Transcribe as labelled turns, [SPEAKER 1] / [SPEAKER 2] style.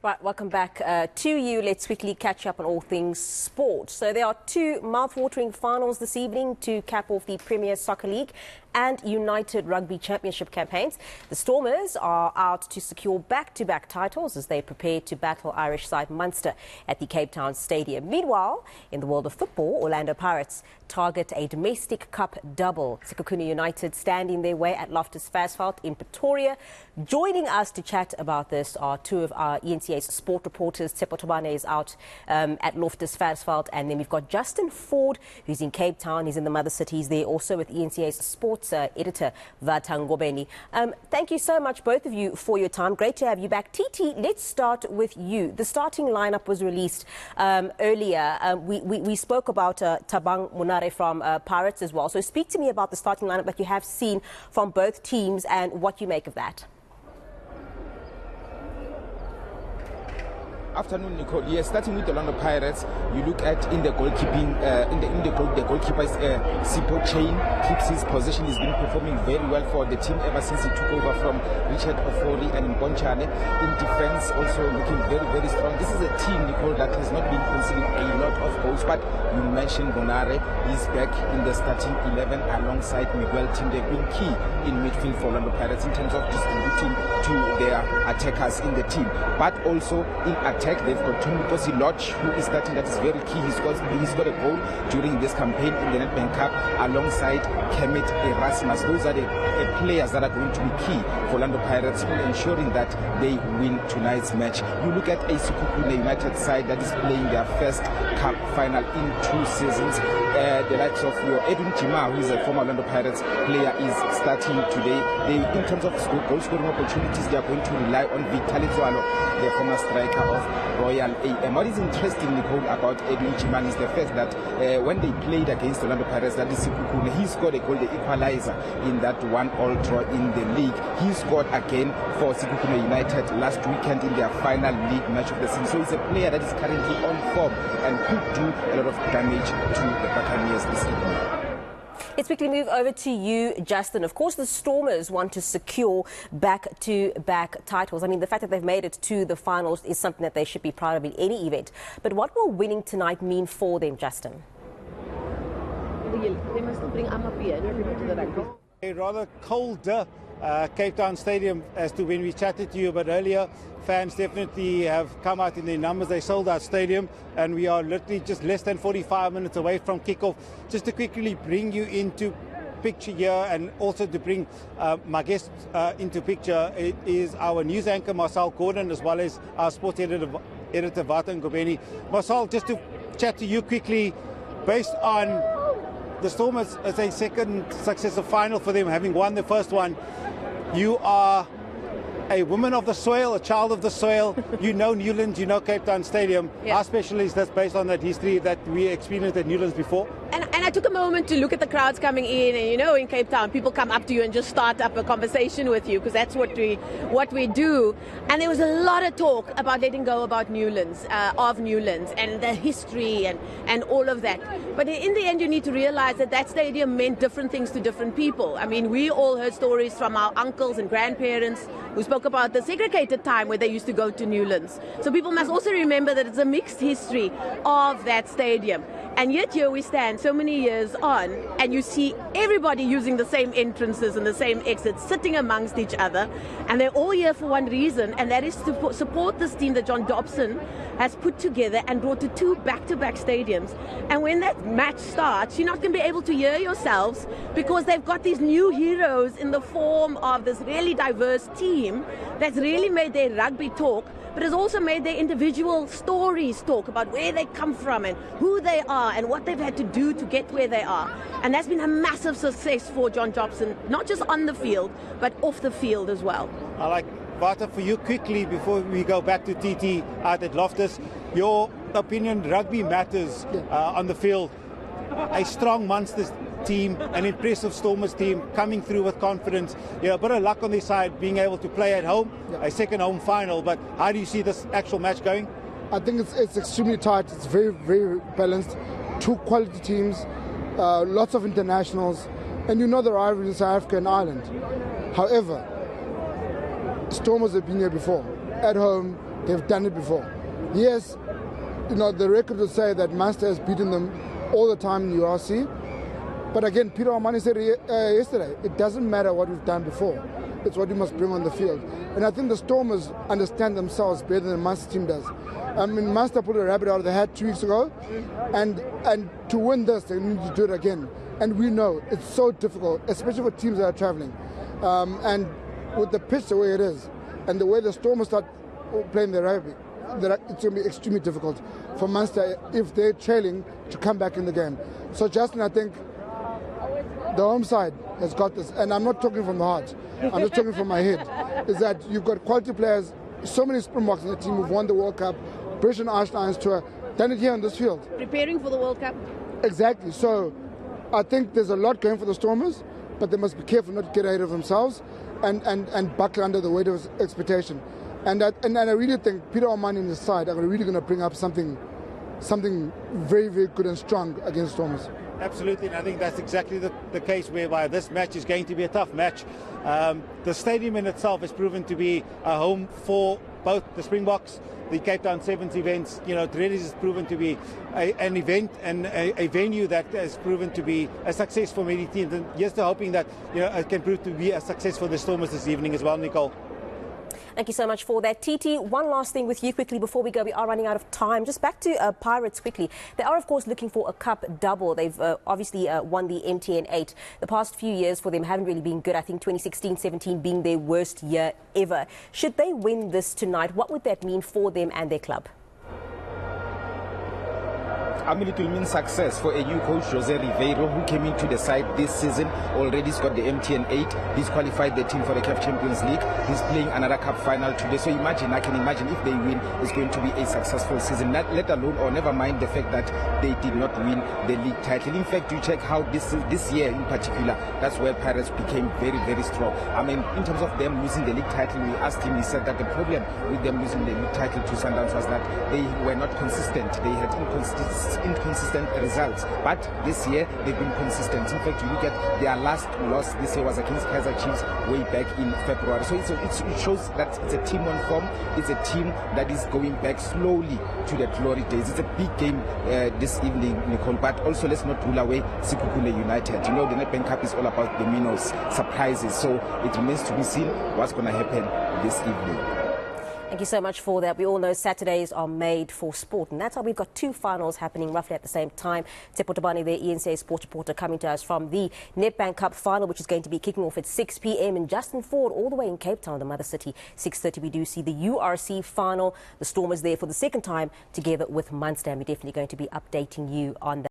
[SPEAKER 1] Right, welcome back to you. Let's quickly catch up on all things sport. So there are two mouth-watering finals this evening to cap off the Premier Soccer League and United Rugby Championship campaigns. The Stormers are out to secure back-to-back titles as they prepare to battle Irish side Munster at the Cape Town Stadium. Meanwhile, in the world of football, Orlando Pirates target a domestic cup double. Sekhukhune United standing their way at Loftus Versfeld in Pretoria. Joining us to chat about this are two of our eNCA's sport reporters. Tshepo Thobane is out at Loftus Versfeld, and then we've got Justin Ford, who's in Cape Town. He's in the mother city. He's there also with eNCA's sports editor Thobane. Thank you so much, both of you, for your time. Great to have you back. TT, let's start with you. The starting lineup was released earlier. We spoke about Thabang Munare from Pirates as well. So speak to me about the starting lineup that you have seen from both teams and what you make of that.
[SPEAKER 2] Afternoon, Nicole. Yes, starting with the Orlando Pirates, you look at in the goalkeeping, the goalkeeper's Tshepo chain keeps his position. He's been performing very well for the team ever since he took over from Richard Ofori and Bonchane. In defense, also looking very, very strong. This is a team, Nicole, that has not been conceding a lot of goals, but you mentioned Bonare. He's back in the starting 11 alongside Miguel Tim. They've been key in midfield for Orlando Pirates in terms of distributing to their attackers in the team, but also in attack. They've got Tumikosi Lodge, who is starting. That is very key. He's got a goal during this campaign in the Nedbank Cup alongside Kemet Erasmus. Those are the players that are going to be key for Orlando Pirates in ensuring that they win tonight's match. You look at a Sekhukhune United side that is playing their first cup final in 2 seasons. The likes of your Edwin Chima, who is a former Orlando Pirates player, is starting today. In terms of goal scoring opportunities, they are going to rely on Vitali Tswalo, the former striker of Royal AM. What is interesting, Nicole, about Edwin Chiman is the fact that when they played against Orlando Pirates, that is Sekhukhune, he scored a goal, the equalizer, in that 1-1 draw in the league. He scored again for Sekhukhune United last weekend in their final league match of the season. So he's a player that is currently on form and could do a lot of damage to the Buccaneers this evening.
[SPEAKER 1] Let's quickly move over to you, Justin. Of course, the Stormers want to secure back-to-back titles. I mean, the fact that they've made it to the finals is something that they should be proud of in any event. But what will winning tonight mean for them, Justin?
[SPEAKER 3] They must bring Amapia to the rugby.
[SPEAKER 4] A rather colder Cape Town Stadium as to when we chatted to you about earlier. Fans definitely have come out in their numbers. They sold out stadium, and we are literally just less than 45 minutes away from kickoff. Just to quickly bring you into picture here, and also to bring my guest into picture, it is our news anchor Marcel Gordon, as well as our sports editor Thobane. Marcel, just to chat to you quickly, based on the Stormers as a second successive final for them, having won the first one. You are a woman of the soil, a child of the soil. You know Newlands, you know Cape Town Stadium. Yeah. How special is that based on that history that we experienced at Newlands before?
[SPEAKER 3] And I took a moment to look at the crowds coming in, and you know, in Cape Town, people come up to you and just start up a conversation with you, because that's what we do. And there was a lot of talk about letting go about Newlands, and the history and all of that. But in the end, you need to realize that that stadium meant different things to different people. I mean, we all heard stories from our uncles and grandparents who spoke about the segregated time where they used to go to Newlands. So people must also remember that it's a mixed history of that stadium. And yet here we stand so many years on, and you see everybody using the same entrances and the same exits, sitting amongst each other. And they're all here for one reason, and that is to support this team that John Dobson has put together and brought to 2 back-to-back stadiums. And when that match starts, you're not going to be able to hear yourselves, because they've got these new heroes in the form of this really diverse team that's really made their rugby talk, but has also made their individual stories talk about where they come from and who they are and what they've had to do to get where they are. And that's been a massive success for John Dobson, not just on the field, but off the field as well.
[SPEAKER 4] I like, Vata, for you quickly, before we go back to TT out at Loftus, your opinion, rugby matters on the field. A strong Munster team, an impressive Stormers team coming through with confidence. Yeah, a bit of luck on their side, being able to play at home, a second home final. But how do you see this actual match going?
[SPEAKER 5] I think it's extremely tight. It's very, very balanced. 2 quality teams, lots of internationals, and you know the rivalry in South Africa and Ireland. However, Stormers have been here before, at home, They've done it before. Yes, the record will say that Munster has beaten them all the time in the URC. But again, Peter Amani said yesterday, it doesn't matter what we've done before. It's what we must bring on the field. And I think the Stormers understand themselves better than the Munster team does. I mean, Munster put a rabbit out of the hat 2 weeks ago, and to win this, they need to do it again. And we know it's so difficult, especially for teams that are travelling. And with the pitch the way it is, and the way the Stormers start playing their rugby, it's going to be extremely difficult for Munster, if they're trailing, to come back in the game. So, Justin, I think the home side has got this, and I'm not talking from the heart, I'm just talking from my head, is that you've got quality players, so many Springboks in the team who've won the World Cup, British and Irish Lions tour, done it here on this field.
[SPEAKER 3] Preparing for the World Cup?
[SPEAKER 5] Exactly. So I think there's a lot going for the Stormers, but they must be careful not to get ahead of themselves and buckle under the weight of expectation. And I really think Peter O'Mani and his side are really going to bring up something very, very good and strong against Stormers.
[SPEAKER 4] Absolutely, and I think that's exactly the case, whereby this match is going to be a tough match. The stadium in itself has proven to be a home for both the Springboks, the Cape Town Sevens events. It really has proven to be an event and a venue that has proven to be a success for many teams. And yes, they're hoping that it can prove to be a success for the Stormers this evening as well, Nicole.
[SPEAKER 1] Thank you so much for that. TT, one last thing with you quickly before we go. We are running out of time. Just back to Pirates quickly. They are, of course, looking for a cup double. They've obviously won the MTN 8. The past few years for them haven't really been good. I think 2016-17 being their worst year ever. Should they win this tonight, what would that mean for them and their club?
[SPEAKER 2] I mean, it will mean success for a new coach, Jose Ribeiro, who came into the side this season. Already he's got the MTN 8. He's qualified the team for the CAF Champions League. He's playing another cup final today. So I can imagine if they win, it's going to be a successful season. Let alone, or never mind the fact that they did not win the league title. In fact, you check how this year in particular, that's where Pirates became very, very strong. I mean, in terms of them losing the league title, we asked him, he said that the problem with them losing the league title to Sundowns was that they were not consistent. They had inconsistent results, but this year they've been consistent. In fact, you look at their last loss this year was against Kaizer Chiefs way back in February. So it shows that it's a team on form. It's a team that is going back slowly to the glory days. It's a big game this evening, Nicole, but also let's not rule away Sekhukhune United. The Nedbank Cup is all about the minnows, surprises, so it remains to be seen what's going to happen this evening.
[SPEAKER 1] Thank you so much for that. We all know Saturdays are made for sport, and that's why we've got two finals happening roughly at the same time. Tshepo Thobane, the eNCA sports reporter, coming to us from the Nedbank Cup final, which is going to be kicking off at 6 p.m. and Justin Ford, all the way in Cape Town, the mother city, 6:30. We do see the URC final. The Stormers there for the second time together with Munster, and we're definitely going to be updating you on that.